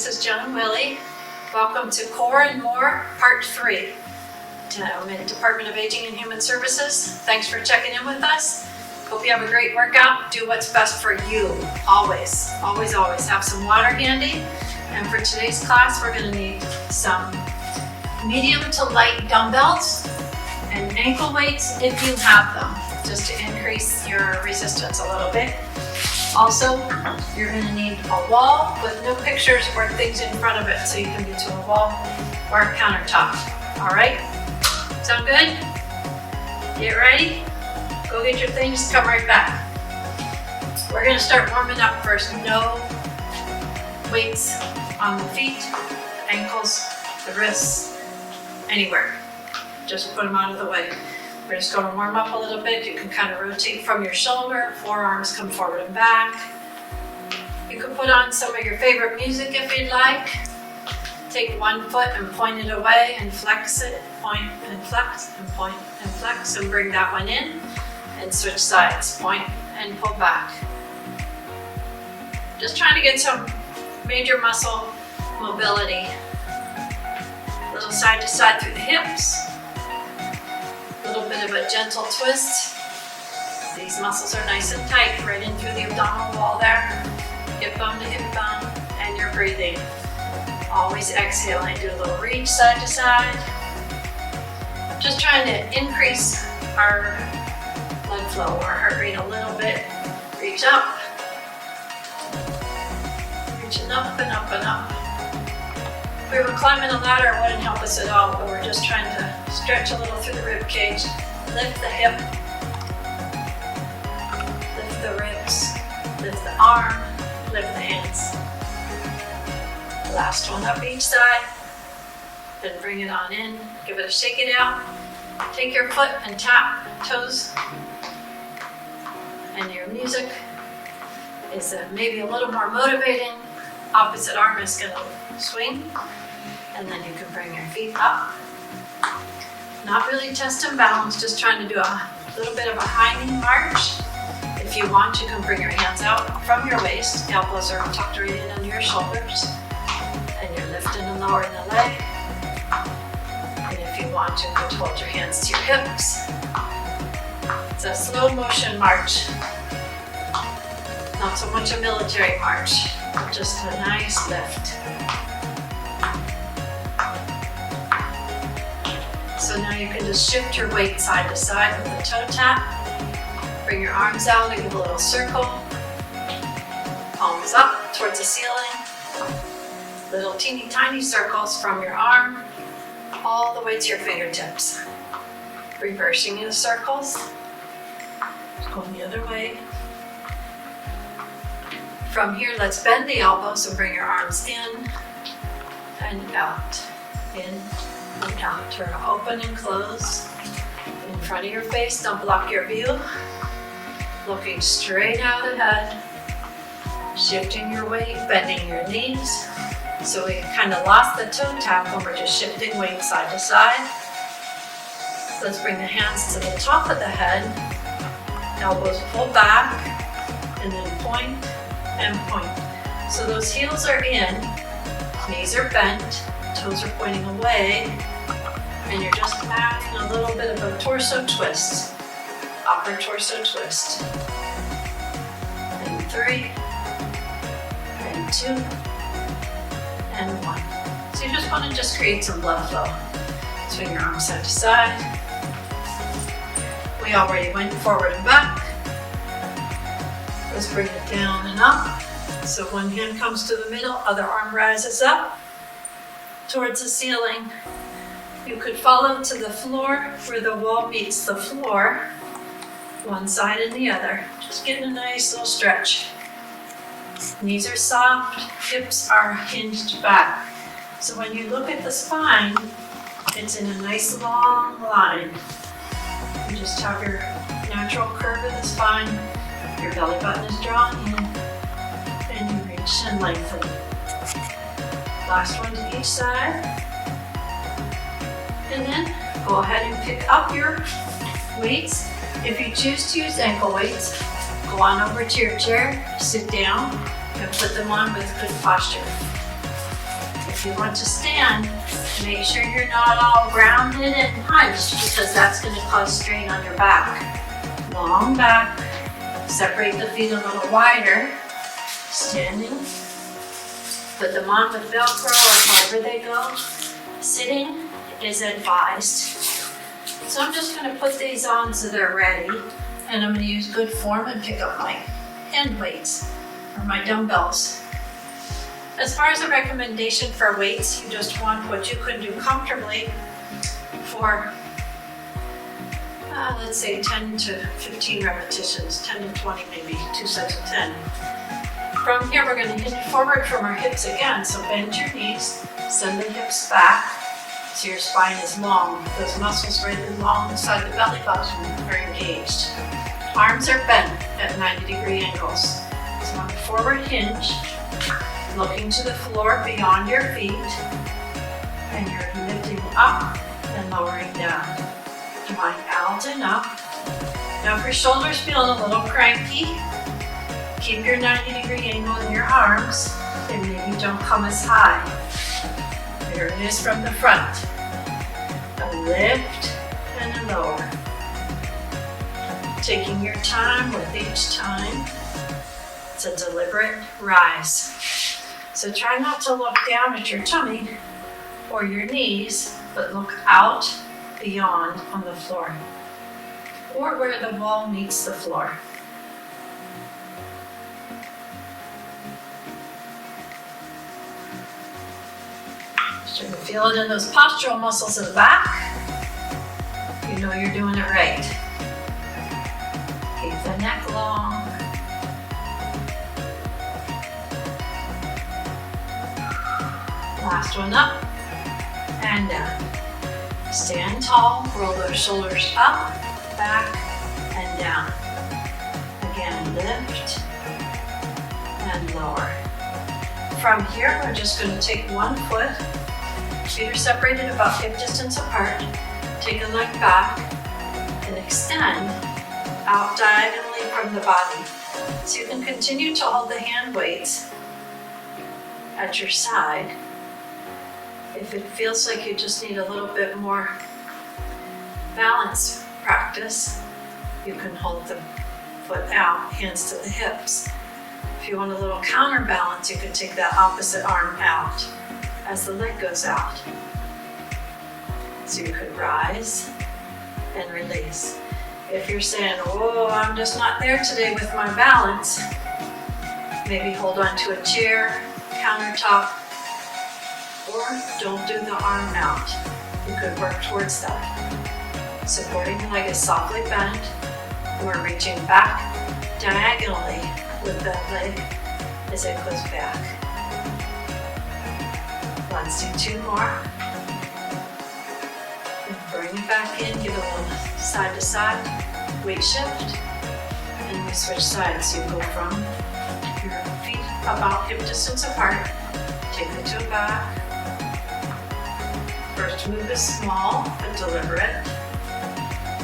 this is John Willie. Welcome to Core and More, Part 3. I'm in Department of Aging and Human Services. Thanks for checking in with us. Hope you have a great workout. Do what's best for you, always. Always, always. Have some water handy. And for today's class, we're going to need some medium to light dumbbells and ankle weights if you have them, just to increase your resistance a little bit. Also, you're going to need a wall with no pictures or things in front of it, so you can get to a wall or a countertop. All right? Sound good? Get ready? Go get your things, come right back. We're going to start warming up first. No weights on the feet, ankles, the wrists, anywhere. Just put them out of the way. We're just going to warm up a little bit. You can kind of rotate from your shoulder, forearms come forward and back. You can put on some of your favorite music if you'd like. Take one foot and point it away and flex it, point and flex and point and flex, and bring that one in and switch sides, point and pull back. Just trying to get some major muscle mobility. A little side to side through the hips. A little bit of a gentle twist. These muscles are nice and tight, right in through the abdominal wall there. Hip bone to hip bone, and you're breathing. Always exhaling. Do a little reach side to side. Just trying to increase our blood flow, our heart rate a little bit. Reach up. Reaching up and up and up. If we were climbing a ladder, it wouldn't help us at all, but we're just trying to stretch a little through the rib cage. Lift the hip. Lift the ribs. Lift the arm. Lift the hands. Last one up each side. Then bring it on in. Give it a shake it out. Take your foot and tap toes. And your music is maybe a little more motivating. Opposite arm is going to swing. And then you can bring your feet up. Not really chest and balance, just trying to do a little bit of a high knee march. If you want, you can bring your hands out from your waist. Elbows are tucked right in under your shoulders. And you're lifting and lowering the leg. And if you want, you can hold your hands to your hips. It's a slow motion march. Not so much a military march, but just a nice lift. So now you can just shift your weight side to side with a toe tap. Bring your arms out and give a little circle. Palms up towards the ceiling. Little teeny tiny circles from your arm all the way to your fingertips. Reversing the circles. Going the other way. From here, let's bend the elbows and bring your arms in and out. In and out. Turn open and close. In front of your face, don't block your view. Looking straight out ahead. Shifting your weight, bending your knees. So we kind of lost the toe tap when we're just shifting weight side to side. Let's bring the hands to the top of the head. Elbows pull back. And then point and point. So those heels are in. Knees are bent. Toes are pointing away, and you're just adding a little bit of a torso twist, upper torso twist. And 3, and 2, and 1. So you just want to create some blood flow. Swing your arms side to side. We already went forward and back. Let's bring it down and up. So one hand comes to the middle, other arm rises up towards the ceiling. You could follow to the floor where the wall meets the floor, one side and the other. Just getting a nice little stretch. Knees are soft, hips are hinged back. So when you look at the spine, it's in a nice long line. You just have your natural curve of the spine. Your belly button is drawn in, and you reach and lengthen. Last one to each side. And then go ahead and pick up your weights. If you choose to use ankle weights, go on over to your chair, sit down, and put them on with good posture. if you want to stand, make sure you're not all grounded and hunched because that's going to cause strain on your back. Long back, separate the feet a little wider, standing, put them on with Velcro or however they go. Sitting is advised. So I'm just going to put these on so they're ready, and I'm going to use good form and pick up my hand weights or my dumbbells. As far as a recommendation for weights, you just want what you can do comfortably for let's say 10 to 15 repetitions, 10 to 20 maybe, 2 sets of 10. From here we're going to hinge forward from our hips again, so bend your knees, send the hips back so your spine is long. Those muscles right alongside the belly button are engaged. Arms are bent at 90-degree angles. So on a forward hinge, looking to the floor beyond your feet, and you're lifting up and lowering down. Coming out and up. Now if your shoulders feeling a little cranky, keep your 90-degree angle in your arms and maybe don't come as high. There it is from the front. A lift and a lower. Taking your time with each time. It's a deliberate rise. So try not to look down at your tummy or your knees, but look out beyond on the floor, or where the wall meets the floor. Start to feel it in those postural muscles in the back. You know you're doing it right. Keep the neck long. Last one up and down. Stand tall, roll those shoulders up, back, and down. Again, lift and lower. From here, we're just going to take one foot. Feet are separated about hip distance apart. Take a leg back and extend out diagonally from the body. So you can continue to hold the hand weights at your side. If it feels like you just need a little bit more balance practice, you can hold the foot out, hands to the hips. If you want a little counterbalance, you can take that opposite arm out as the leg goes out. So you could rise and release. If you're saying, oh, I'm just not there today with my balance, maybe hold on to a chair, countertop, or don't do the arm out. You could work towards that. Supporting the leg is softly bent. We're reaching back diagonally with that leg as it goes back. Let's do 2 more. And bring it back in, give a little side to side, weight shift, and we switch sides. You go from your feet about hip distance apart, take the toe back. First move is small but deliberate.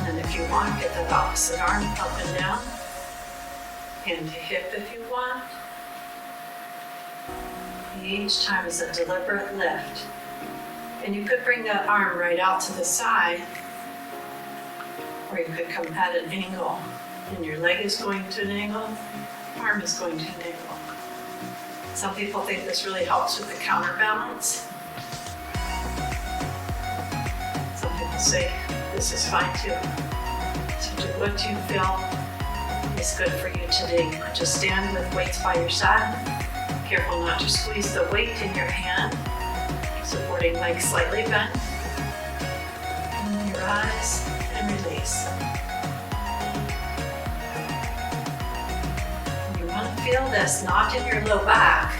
And if you want, get the opposite arm up and down. Hand to hip if you want. Each time is a deliberate lift. And you could bring that arm right out to the side, or you could come at an angle. And your leg is going to an angle, arm is going to an angle. Some people think this really helps with the counterbalance. Say this is fine too. So do what you feel is good for you today. Just stand with weights by your side. Careful not to squeeze the weight in your hand. Supporting leg slightly bent. And you rise and release. You want to feel this not in your low back,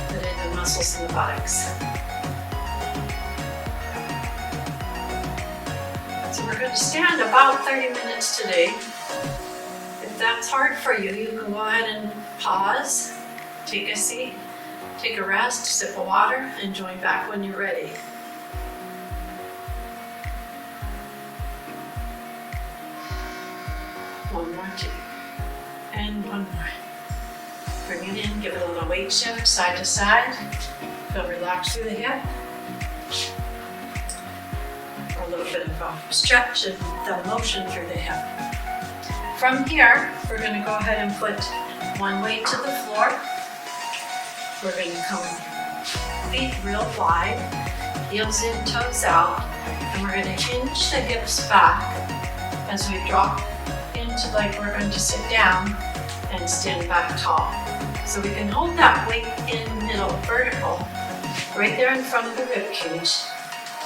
but in the muscles in the buttocks. So we're going to stand about 30 minutes today. If that's hard for you, you can go ahead and pause, take a seat, take a rest, sip of water, and join back when you're ready. One more, 2, and one more. Bring it in, give it a little weight shift, side to side. Feel relaxed through the hip. A little bit of a stretch and the motion through the hip. From here, we're going to go ahead and put one weight to the floor. We're going to come feet real wide, heels in, toes out, and we're going to hinge the hips back as we drop into like we're going to sit down and stand back tall. So we can hold that weight in middle, vertical, right there in front of the rib cage.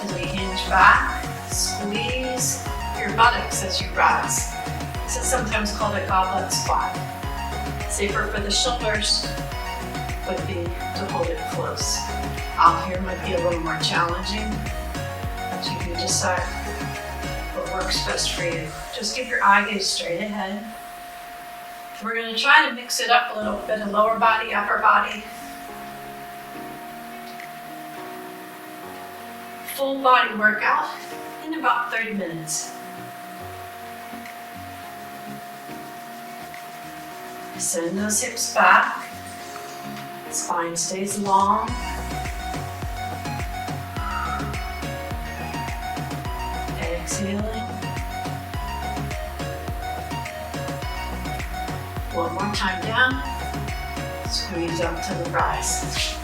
As we hinge back, squeeze your buttocks as you rise. This is sometimes called a goblet squat. Safer for the shoulders would be to hold it close. Out here might be a little more challenging, but you can decide what works best for you. Just keep your eye gaze straight ahead. We're going to try to mix it up a little bit of lower body, upper body. Full body workout in about 30 minutes. Send those hips back. Spine stays long. Exhaling. One more time down. Squeeze up to the rise.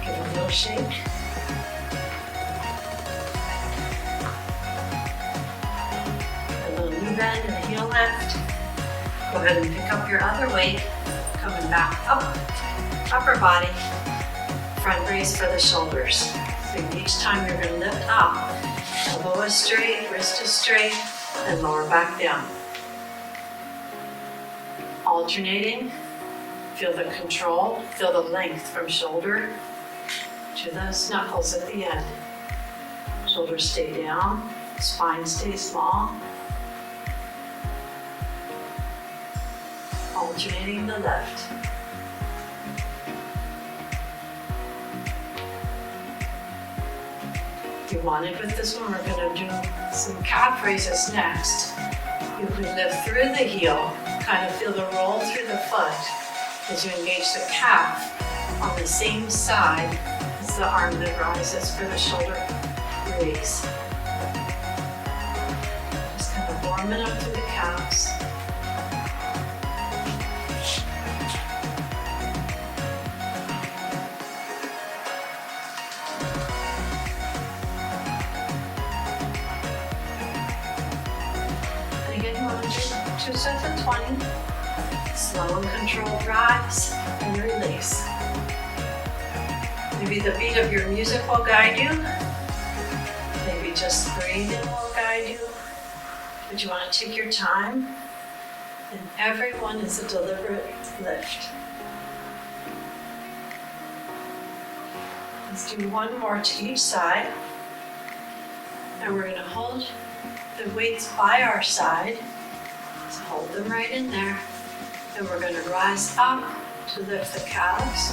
Give it a little shake. A little knee bend and a heel lift. Go ahead and pick up your other weight. Coming back up. Upper body. Front raise for the shoulders. So each time you're going to lift up. Elbow is straight, wrist is straight, and lower back down. Alternating, feel the control, feel the length from shoulder to those knuckles at the end. Shoulders stay down, spine stays long. Alternating the left. If you wanted with this one, we're going to do some calf raises next. You could lift through the heel, kind of feel the roll through the foot as you engage the calf on the same side as the arm that rises for the shoulder raise. Just kind of warming up through the calves. Two sets of 20. Slow and controlled rise and release. Maybe the beat of your music will guide you. Maybe just breathing will guide you. But you want to take your time. And every one is a deliberate lift. Let's do one more to each side. And we're going to hold the weights by our side. So hold them right in there. And we're going to rise up to lift the calves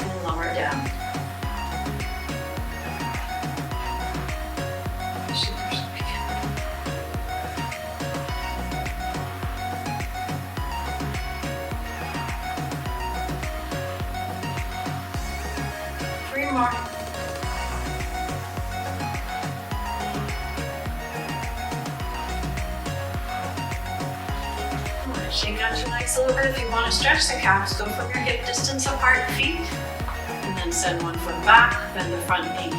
and lower down. Three more. Shake out your legs a little bit. If you want to stretch the calves, go from your hip distance apart feet, and then send one foot back, bend the front knee.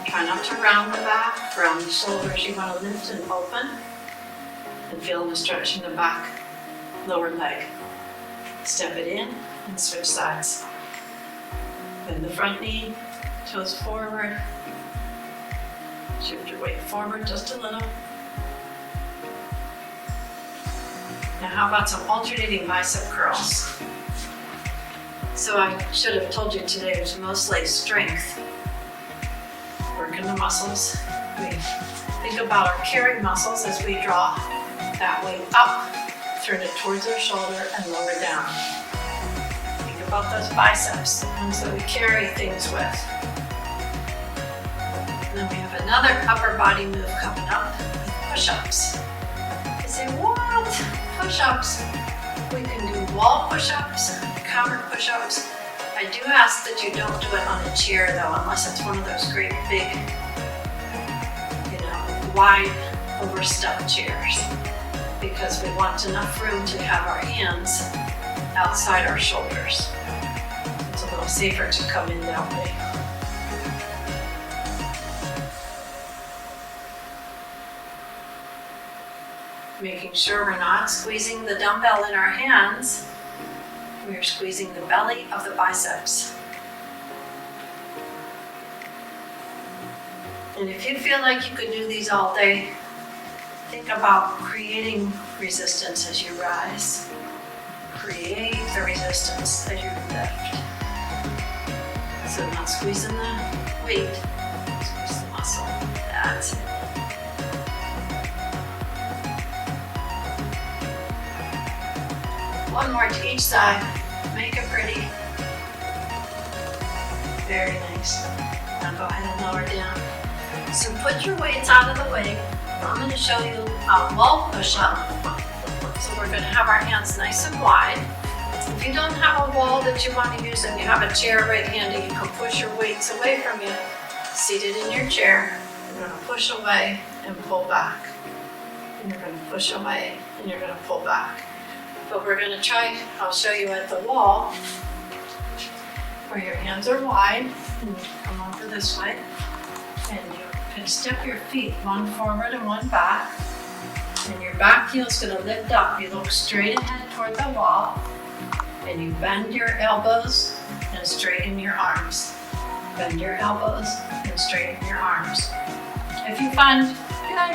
Try not to round the back, round the shoulders. You want to lift and open, and feel the stretch in the back, lower leg. Step it in and switch sides. Bend the front knee, toes forward. Shift your weight forward just a little. Now how about some alternating bicep curls? So I should have told you today was mostly strength. Working the muscles. We think about our carry muscles as we draw that weight up, turn it towards our shoulder and lower down. Think about those biceps, the ones that we carry things with. And then we have another upper body move coming up with push-ups. You say, what? Push-ups. We can do wall push-ups, counter push-ups, I do ask that you don't do it on a chair though, unless it's one of those great big, wide overstuffed chairs, because we want enough room to have our hands outside our shoulders. It's a little safer to come in that way. Making sure we're not squeezing the dumbbell in our hands. We're squeezing the belly of the biceps. And if you feel like you could do these all day, think about creating resistance as you rise. Create the resistance as you lift. So not squeezing the weight, squeeze the muscle. That's it. One more to each side. Make it pretty. Very nice. Now go ahead and lower down. So put your weights out of the way. I'm going to show you a wall push-up. So we're going to have our hands nice and wide. If you don't have a wall that you want to use and you have a chair right handy, you can push your weights away from you. Seated in your chair, you're going to push away and pull back. And you're going to push away and you're going to pull back. But we're going to try, I'll show you at the wall, where your hands are wide, and you come over this way, and you can step your feet one forward and one back, and your back heel is going to lift up. You look straight ahead toward the wall, and you bend your elbows and straighten your arms. Bend your elbows and straighten your arms. If you find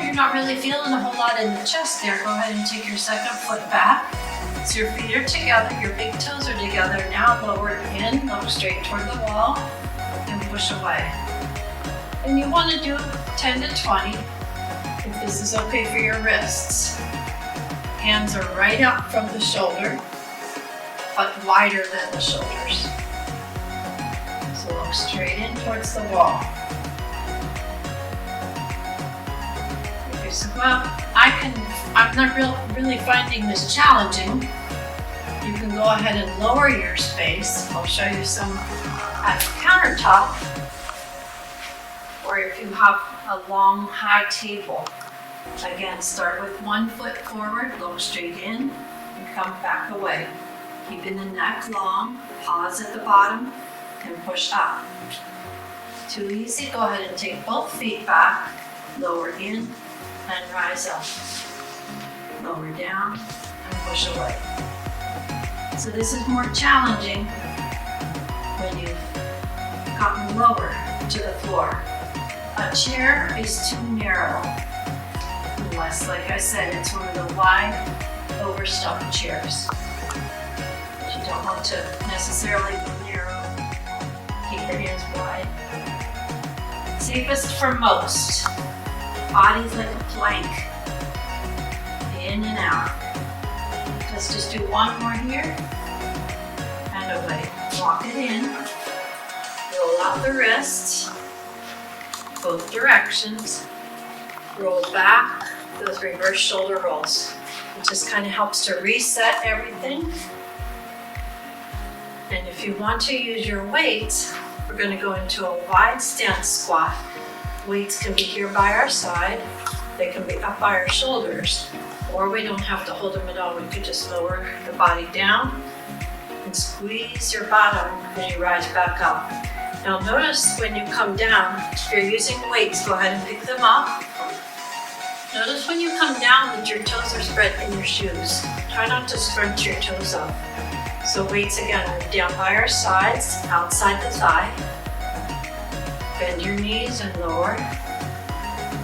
you're not really feeling a whole lot in the chest there, go ahead and take your second foot back. So your feet are together, your big toes are together. Now lower in, look straight toward the wall, and push away. And you want to do 10 to 20, if this is okay for your wrists. Hands are right up from the shoulder, but wider than the shoulders. So look straight in towards the wall. Okay, so I'm not really finding this challenging. You can go ahead and lower your space. I'll show you some at the countertop, or if you have a long, high table. Again, start with one foot forward, look straight in, and come back away. Keeping the neck long, pause at the bottom, and push up. Too easy, go ahead and take both feet back, lower in, and rise up. Lower down, and push away. So this is more challenging when you've gotten lower to the floor. A chair is too narrow, unless, like I said, it's one of the wide, overstuffed chairs. But you don't want to necessarily be narrow. Keep your hands wide. Safest for most. Body's like a plank. In and out. Let's just do one more here. And away. Walk it in. Roll out the wrists. Both directions. Roll back. Those reverse shoulder rolls. It just kind of helps to reset everything. And if you want to use your weights, we're going to go into a wide stance squat. Weights can be here by our side. They can be up by our shoulders. Or we don't have to hold them at all. We could just lower the body down and squeeze your bottom as you rise back up. Now notice when you come down, if you're using weights, go ahead and pick them up. Notice when you come down that your toes are spread in your shoes. Try not to scrunch your toes up. So weights again are down by our sides, outside the thigh. Bend your knees and lower.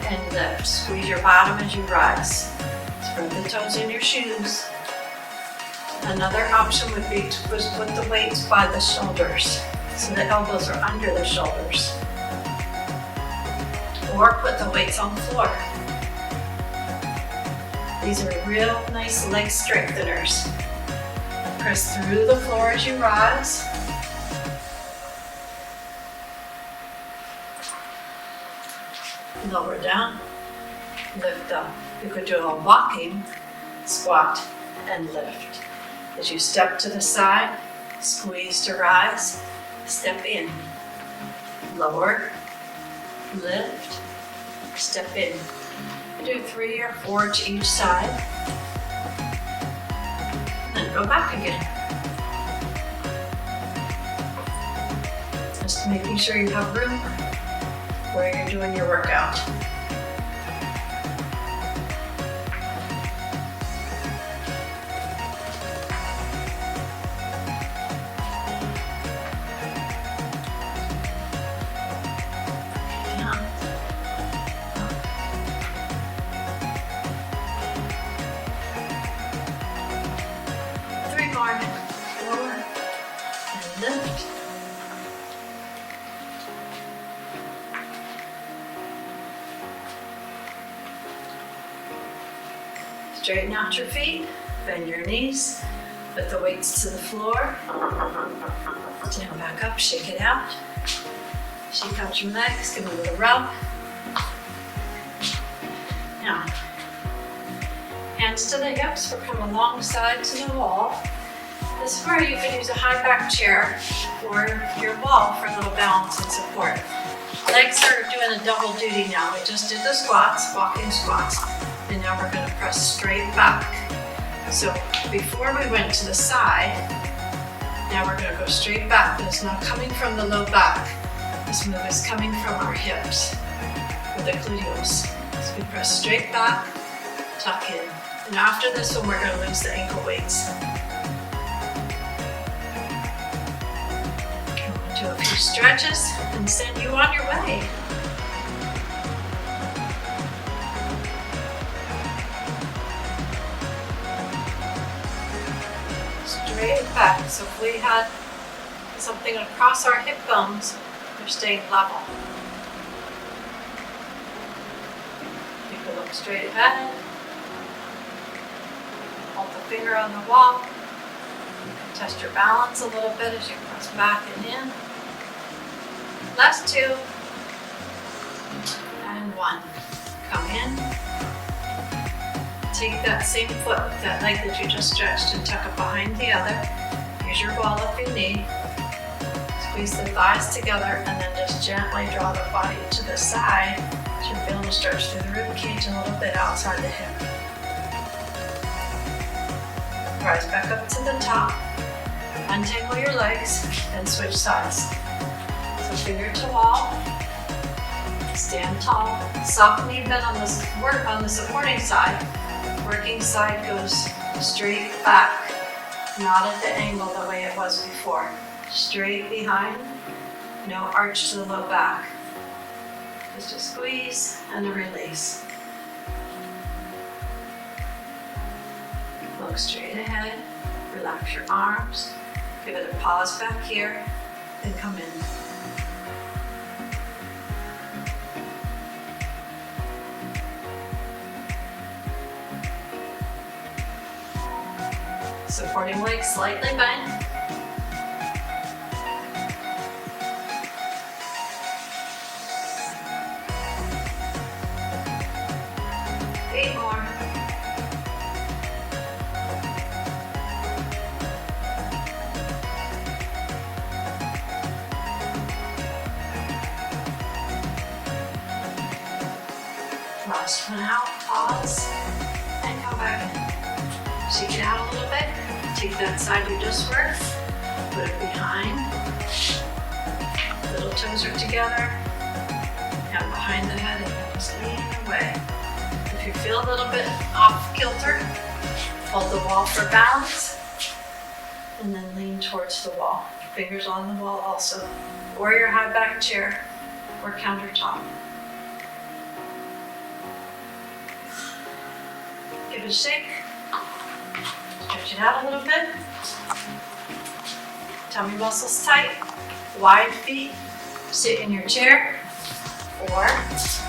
And lift. Squeeze your bottom as you rise. Spread the toes in your shoes. Another option would be to put the weights by the shoulders, so the elbows are under the shoulders. Or put the weights on the floor. These are real nice leg strengtheners. Press through the floor as you rise. Lower down, lift up. You could do a walking squat and lift. As you step to the side, squeeze to rise, step in, lower, lift, step in. Do 3 or 4 to each side, and then go back again. Just making sure you have room where you're doing your workout. Straighten out your feet, bend your knees, put the weights to the floor. Stand back up, shake it out. Shake out your legs, give it a little rub. Now, hands to the hips, we'll come alongside to the wall. This is where you could use a high back chair or your wall for a little balance and support. Legs are doing a double duty now. We just did the squats, walking squats. And now we're going to press straight back. So before we went to the side, now we're going to go straight back, but it's not coming from the low back. This move is coming from our hips or the gluteals. So we press straight back, tuck in. And after this one, we're going to lose the ankle weights. We'll do a few stretches and send you on your way. Straight back. So if we had something across our hip bones, they're staying level. You can look straight ahead. Hold the finger on the wall. You can test your balance a little bit as you press back and in. Last 2. And 1. Come in. Take that same foot, that leg that you just stretched, and tuck it behind the other. Use your ball if you need. Squeeze the thighs together and then just gently draw the body to the side so you're feeling a stretch through the rib cage and a little bit outside the hip. Rise back up to the top. Untangle your legs and switch sides. So finger to wall. Stand tall. Soft knee bend on the supporting side. Working side goes straight back, not at the angle the way it was before. Straight behind, no arch to the low back. Just a squeeze and a release. Look straight ahead, relax your arms, give it a pause back here, then come in. Supporting leg slightly bent. Eight more. Last one out, pause, and come back in. Shake it out a little bit. Take that side you just worked, put it behind. Little toes are together, hand behind the head, and just lean away. If you feel a little bit off kilter, hold the wall for balance, and then lean towards the wall. Fingers on the wall also, or your high back chair, or countertop. Give it a shake. Stretch it out a little bit. Tummy muscles tight. Wide feet. Sit in your chair. Or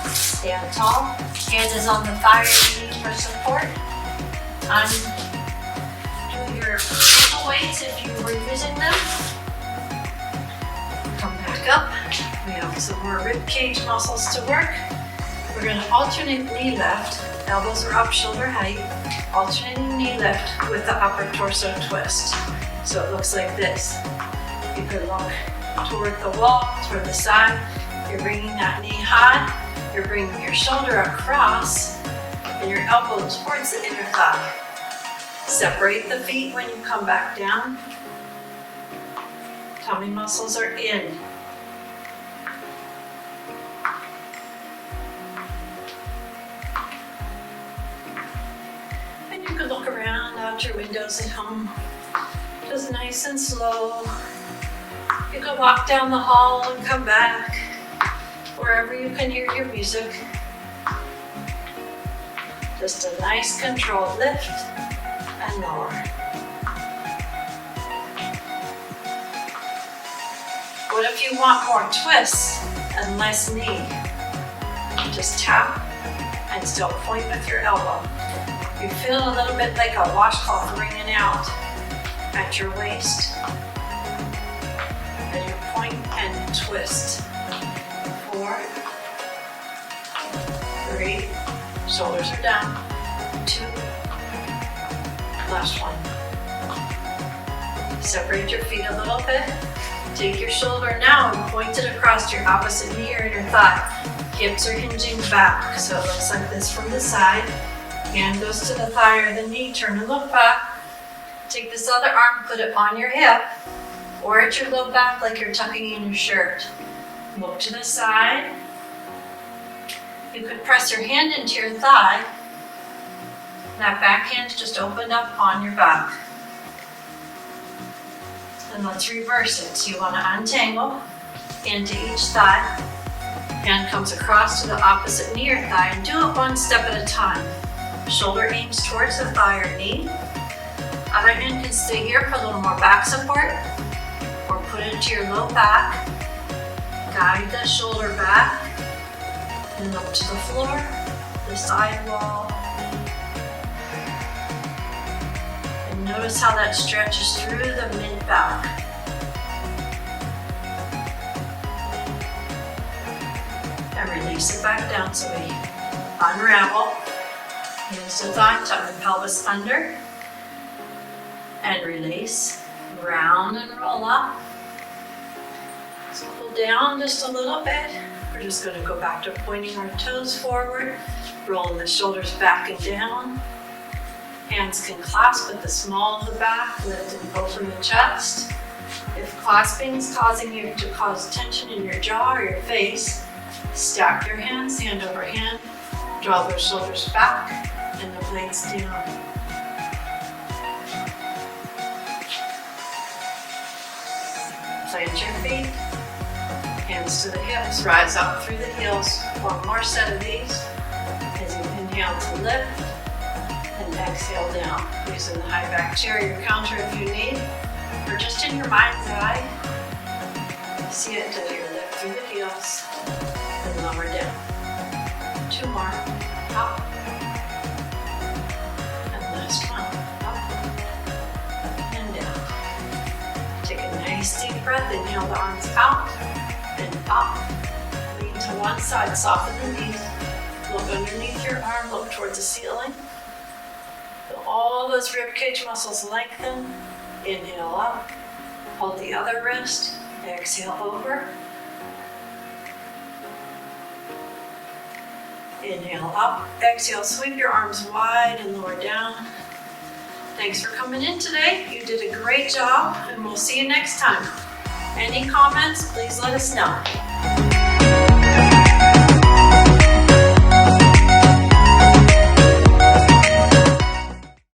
stand tall. Hand is on the thigh or knee for support. Do your ankle weights if you were using them. Come back up. We have some more rib cage muscles to work. We're going to alternate knee lift. Elbows are up, shoulder height. Alternating knee lift with the upper torso twist. So it looks like this. You could look toward the wall, toward the side. You're bringing that knee high. You're bringing your shoulder across and your elbow towards the inner thigh. Separate the feet when you come back down. Tummy muscles are in. And you can look around out your windows at home, just nice and slow. You can walk down the hall and come back, wherever you can hear your music. Just a nice controlled lift and lower. What if you want more twists and less knee? Just tap and still point with your elbow. You feel a little bit like a washcloth wringing out at your waist. And you point and twist. 4, 3, shoulders are down. 2, last one. Separate your feet a little bit. Take your shoulder now and point it across your opposite knee or inner thigh. Hips are hinging back, so it looks like this from the side. Hand goes to the thigh or the knee, turn and look back. Take this other arm, put it on your hip, or at your low back like you're tucking in your shirt. Look to the side. You could press your hand into your thigh. That back hand's just opened up on your back. And let's reverse it. So you want to untangle, hand to each thigh. Hand comes across to the opposite knee or thigh, and do it one step at a time. Shoulder aims towards the thigh or knee. Other hand can stay here for a little more back support, or put it into your low back. Guide the shoulder back, and up to the floor, the side wall. And notice how that stretches through the mid-back. And release it back down so we unravel. Hands to thigh, tuck the pelvis under. And release. Round and roll up. So pull down just a little bit. We're just going to go back to pointing our toes forward, rolling the shoulders back and down. Hands can clasp at the small of the back, lift and open the chest. If clasping is causing you to cause tension in your jaw or your face, stack your hands, hand over hand, draw those shoulders back and the blades down. Plant your feet, hands to the hips, rise up through the heels. One more set of these as you inhale to lift and exhale down. Using the high back chair, your counter if you need, or just in your mind's eye. See it as you lift through the heels and lower down. 2 more. Up. And last one. Up. And down. Take a nice deep breath. Inhale the arms out and up. Lean to one side. Soften the knees. Look underneath your arm. Look towards the ceiling. Feel all those rib cage muscles lengthen. Inhale up. Hold the other wrist. Exhale over. Inhale up. Exhale, sweep your arms wide and lower down. Thanks for coming in today. You did a great job, and we'll see you next time. Any comments, please let us know.